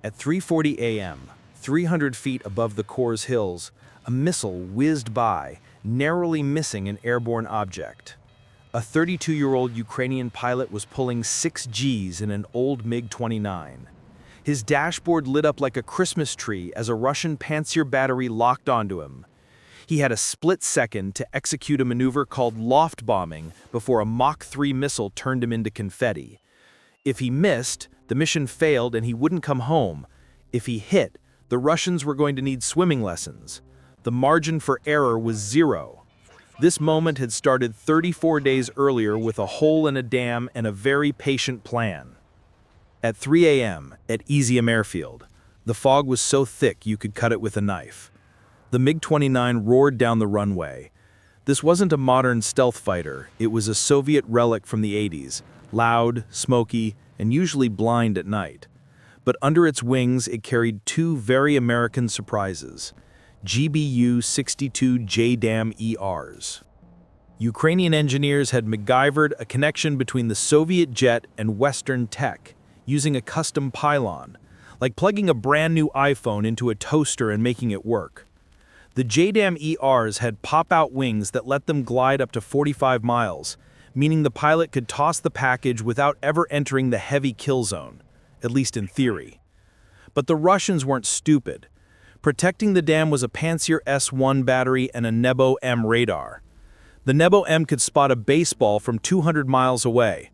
At 3:40 a.m., 300 feet above the Corps' hills, a missile whizzed by, narrowly missing an airborne object. A 32-year-old Ukrainian pilot was pulling 6 Gs in an old MiG-29. His dashboard lit up like a Christmas tree as a Russian Pantsir battery locked onto him. He had a split second to execute a maneuver called loft bombing before a Mach 3 missile turned him into confetti. If he missed, the mission failed and he wouldn't come home. If he hit, the Russians were going to need swimming lessons. The margin for error was 0. This moment had started 34 days earlier with a hole in a dam and a very patient plan. At 3 a.m. at Izium Airfield, the fog was so thick you could cut it with a knife. The MiG-29 roared down the runway. This wasn't a modern stealth fighter, it was a Soviet relic from the 80s, loud, smoky, and usually blind at night. But under its wings it carried 2 very American surprises, GBU-62 JDAM-ERs. Ukrainian engineers had MacGyvered a connection between the Soviet jet and Western tech, using a custom pylon, like plugging a brand new iPhone into a toaster and making it work. The JDAM-ERs had pop-out wings that let them glide up to 45 miles, meaning the pilot could toss the package without ever entering the heavy kill zone, at least in theory. But the Russians weren't stupid. Protecting the dam was a Pantsir-S1 battery and a Nebo-M radar. The Nebo-M could spot a baseball from 200 miles away.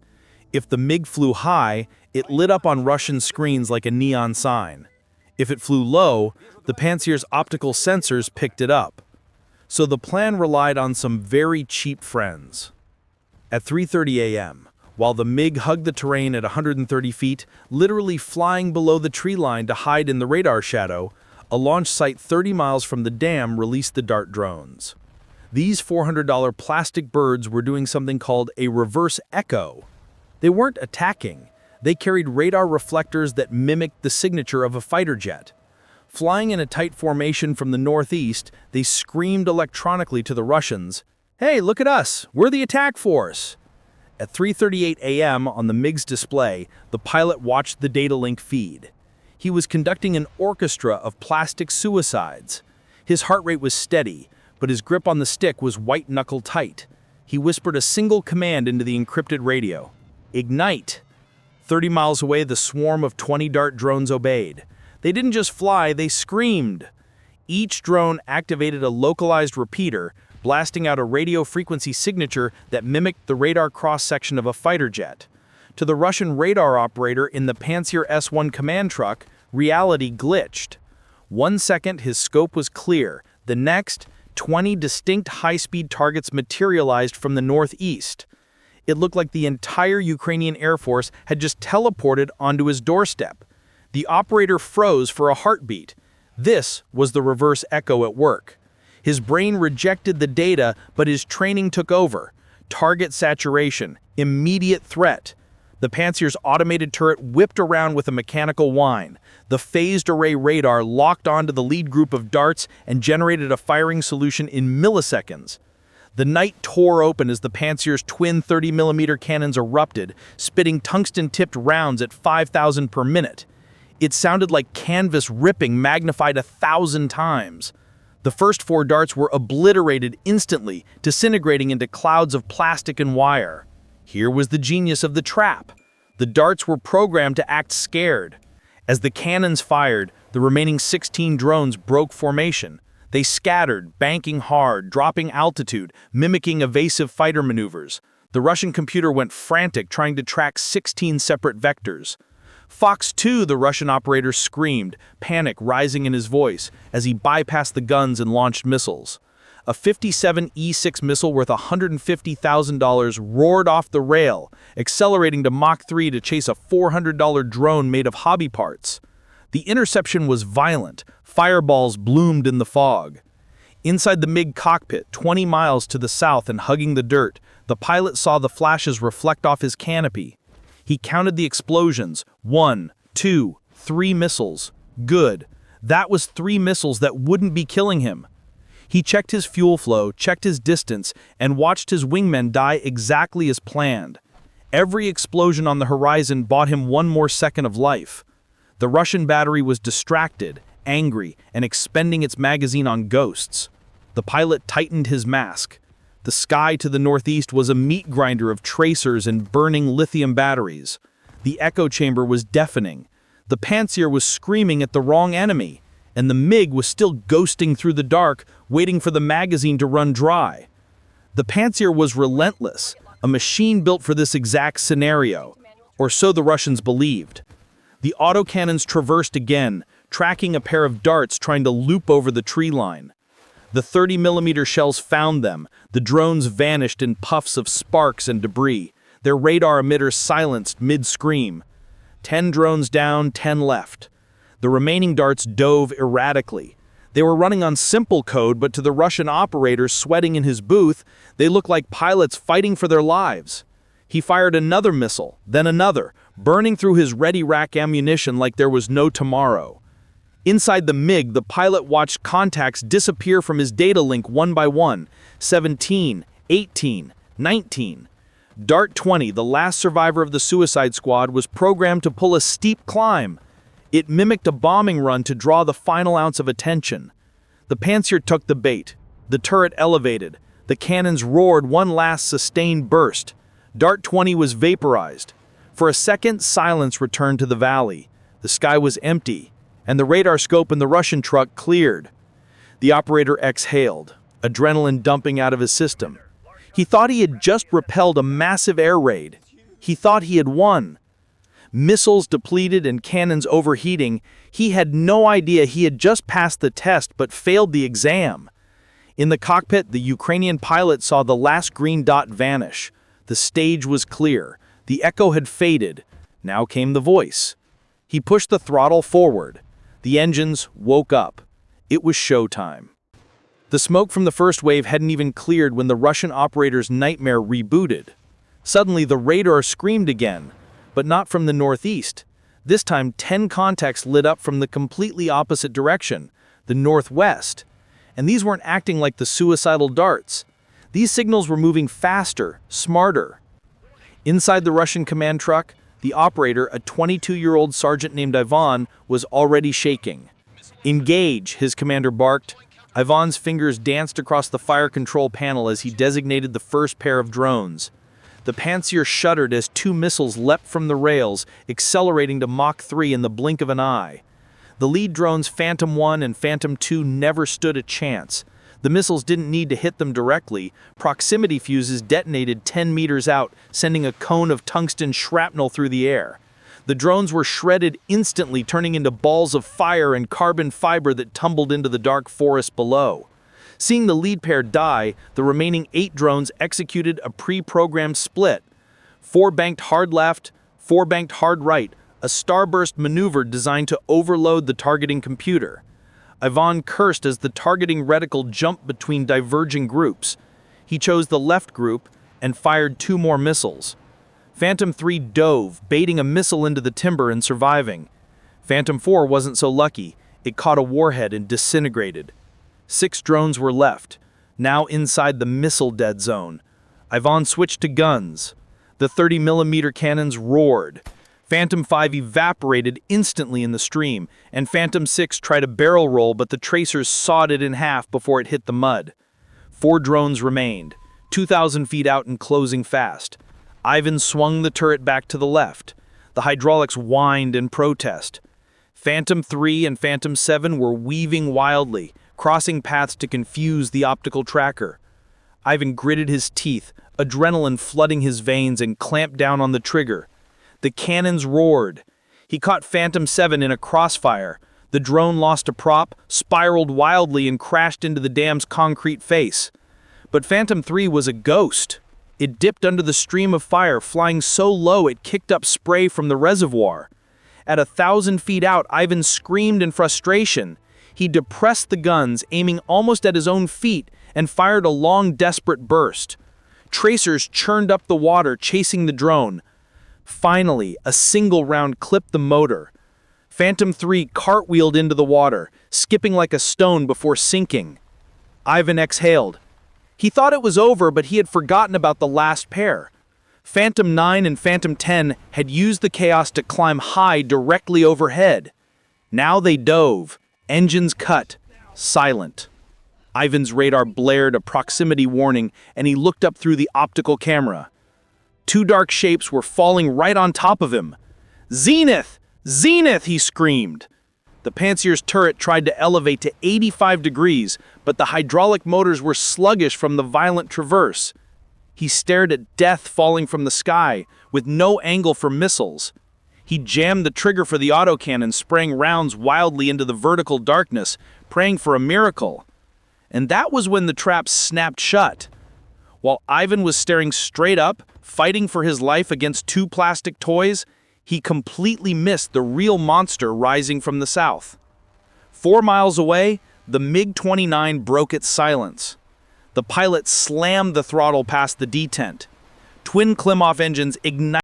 If the MiG flew high, it lit up on Russian screens like a neon sign. If it flew low, the Pantsir's optical sensors picked it up. So the plan relied on some very cheap friends. At 3:30 a.m., while the MiG hugged the terrain at 130 feet, literally flying below the tree line to hide in the radar shadow, a launch site 30 miles from the dam released the Dart drones. These $400 plastic birds were doing something called a reverse echo. They weren't attacking. They carried radar reflectors that mimicked the signature of a fighter jet. Flying in a tight formation from the northeast, they screamed electronically to the Russians, "Hey, look at us! We're the attack force!" At 3:38 a.m. on the MiG's display, the pilot watched the data link feed. He was conducting an orchestra of plastic suicides. His heart rate was steady, but his grip on the stick was white-knuckle tight. He whispered a single command into the encrypted radio: "Ignite!" 30 miles away, the swarm of 20 Dart drones obeyed. They didn't just fly, they screamed. Each drone activated a localized repeater, blasting out a radio frequency signature that mimicked the radar cross-section of a fighter jet. To the Russian radar operator in the Pantsir-S1 command truck, reality glitched. 1 second, his scope was clear. The next, 20 distinct high-speed targets materialized from the northeast. It looked like the entire Ukrainian Air Force had just teleported onto his doorstep. The operator froze for a heartbeat. This was the reverse echo at work. His brain rejected the data, but his training took over. Target saturation, immediate threat. The Pantsir's automated turret whipped around with a mechanical whine. The phased array radar locked onto the lead group of darts and generated a firing solution in milliseconds. The night tore open as the Pantsir's twin 30mm cannons erupted, spitting tungsten-tipped rounds at 5,000 per minute. It sounded like canvas ripping magnified 1,000 times. The first 4 darts were obliterated instantly, disintegrating into clouds of plastic and wire. Here was the genius of the trap. The darts were programmed to act scared. As the cannons fired, the remaining 16 drones broke formation. They scattered, banking hard, dropping altitude, mimicking evasive fighter maneuvers. The Russian computer went frantic, trying to track 16 separate vectors. Fox 2, the Russian operator screamed, panic rising in his voice, as he bypassed the guns and launched missiles. A 57 E-6 missile worth $150,000 roared off the rail, accelerating to Mach 3 to chase a $400 drone made of hobby parts. The interception was violent. Fireballs bloomed in the fog. Inside the MiG cockpit, 20 miles to the south and hugging the dirt, the pilot saw the flashes reflect off his canopy. He counted the explosions. 1, 2, 3 missiles. Good. That was 3 missiles that wouldn't be killing him. He checked his fuel flow, checked his distance, and watched his wingmen die exactly as planned. Every explosion on the horizon bought him 1 more second of life. The Russian battery was distracted, angry, and expending its magazine on ghosts. The pilot tightened his mask. The sky to the northeast was a meat grinder of tracers and burning lithium batteries. The echo chamber was deafening. The Pantsir was screaming at the wrong enemy, and the MiG was still ghosting through the dark, waiting for the magazine to run dry. The Pantsir was relentless, a machine built for this exact scenario, or so the Russians believed. The autocannons traversed again, tracking a pair of darts trying to loop over the tree line. The 30mm shells found them. The drones vanished in puffs of sparks and debris, their radar emitters silenced mid-scream. 10 drones down, 10 left. The remaining darts dove erratically. They were running on simple code, but to the Russian operator sweating in his booth, they looked like pilots fighting for their lives. He fired another missile, then another, burning through his ready rack ammunition like there was no tomorrow. Inside the MiG, the pilot watched contacts disappear from his data link one by one. 17, 18, 19. Dart 20, the last survivor of the suicide squad, was programmed to pull a steep climb. It mimicked a bombing run to draw the final ounce of attention. The Pantsir took the bait. The turret elevated. The cannons roared one last sustained burst. Dart 20 was vaporized. For a second, silence returned to the valley. The sky was empty, and the radar scope in the Russian truck cleared. The operator exhaled, adrenaline dumping out of his system. He thought he had just repelled a massive air raid. He thought he had won. Missiles depleted and cannons overheating, he had no idea he had just passed the test but failed the exam. In the cockpit, the Ukrainian pilot saw the last green dot vanish. The stage was clear. The echo had faded. Now came the voice. He pushed the throttle forward. The engines woke up. It was showtime. The smoke from the first wave hadn't even cleared when the Russian operator's nightmare rebooted. Suddenly, the radar screamed again, but not from the northeast. This time, 10 contacts lit up from the completely opposite direction, the northwest. And these weren't acting like the suicidal darts. These signals were moving faster, smarter. Inside the Russian command truck, the operator, a 22-year-old sergeant named Ivan, was already shaking. "Engage," his commander barked. Ivan's fingers danced across the fire control panel as he designated the first pair of drones. The Pantsir shuddered as 2 missiles leapt from the rails, accelerating to Mach 3 in the blink of an eye. The lead drones Phantom 1 and Phantom 2 never stood a chance. The missiles didn't need to hit them directly. Proximity fuses detonated 10 meters out, sending a cone of tungsten shrapnel through the air. The drones were shredded instantly, turning into balls of fire and carbon fiber that tumbled into the dark forest below. Seeing the lead pair die, the remaining 8 drones executed a pre-programmed split. 4 banked hard left, 4 banked hard right, a starburst maneuver designed to overload the targeting computer. Ivan cursed as the targeting reticle jumped between diverging groups. He chose the left group and fired 2 more missiles. Phantom 3 dove, baiting a missile into the timber and surviving. Phantom 4 wasn't so lucky. It caught a warhead and disintegrated. 6 drones were left, now inside the missile dead zone. Ivan switched to guns. The 30mm cannons roared. Phantom 5 evaporated instantly in the stream, and Phantom 6 tried a barrel roll, but the tracers sawed it in half before it hit the mud. 4 drones remained, 2,000 feet out and closing fast. Ivan swung the turret back to the left. The hydraulics whined in protest. Phantom 3 and Phantom 7 were weaving wildly, crossing paths to confuse the optical tracker. Ivan gritted his teeth, adrenaline flooding his veins, and clamped down on the trigger. The cannons roared. He caught Phantom 7 in a crossfire. The drone lost a prop, spiraled wildly, and crashed into the dam's concrete face. But Phantom 3 was a ghost. It dipped under the stream of fire, flying so low it kicked up spray from the reservoir. At 1,000 feet out, Ivan screamed in frustration. He depressed the guns, aiming almost at his own feet, and fired a long, desperate burst. Tracers churned up the water, chasing the drone. Finally, a single round clipped the motor. Phantom 3 cartwheeled into the water, skipping like a stone before sinking. Ivan exhaled. He thought it was over, but he had forgotten about the last pair. Phantom 9 and Phantom 10 had used the chaos to climb high directly overhead. Now they dove, engines cut, silent. Ivan's radar blared a proximity warning, and he looked up through the optical camera. Two dark shapes were falling right on top of him. "Zenith! Zenith!" he screamed. The Pantsir's turret tried to elevate to 85 degrees, but the hydraulic motors were sluggish from the violent traverse. He stared at death falling from the sky, with no angle for missiles. He jammed the trigger for the autocannon, spraying rounds wildly into the vertical darkness, praying for a miracle. And that was when the trap snapped shut. While Ivan was staring straight up, fighting for his life against two plastic toys, he completely missed the real monster rising from the south. 4 miles away, the MiG-29 broke its silence. The pilot slammed the throttle past the detent. Twin Klimov engines ignited